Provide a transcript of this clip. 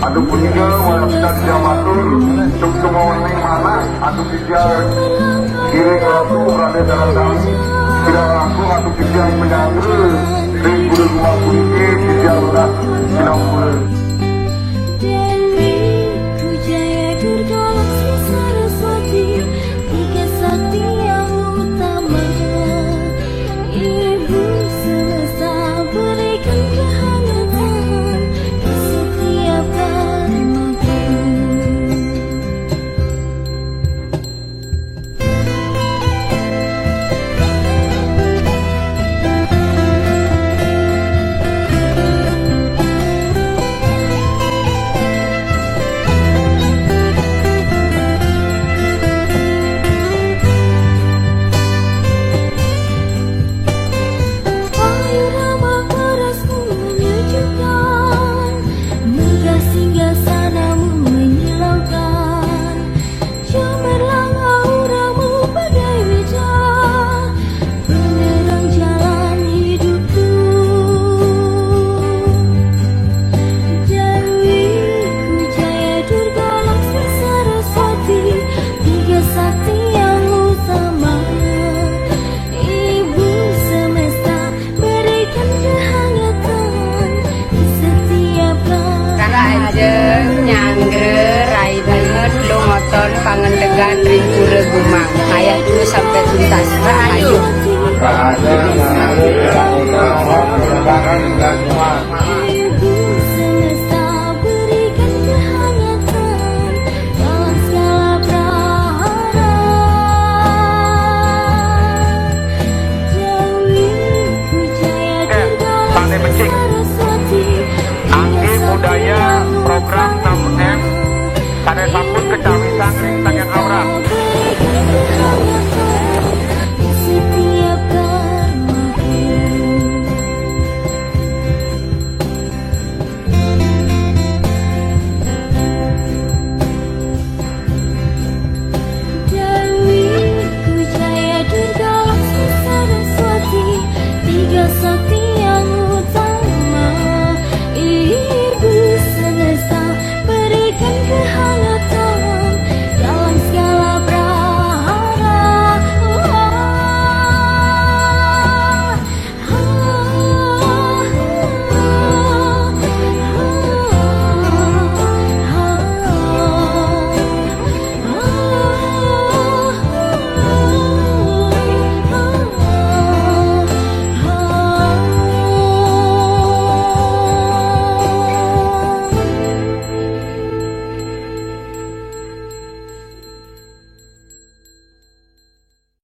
adu punya wanita jamatur semua yang mana adu tiga kiri ratu berada dalam kami tidak langsung adu tiga yang menyanggur dari guru rumah kunci tiga urat tidak boleh. Nyangger, rai banget, lo motor pangendegan Ringpura Gumang. Ayah dulu sampai tuntas. Ayo. Raja,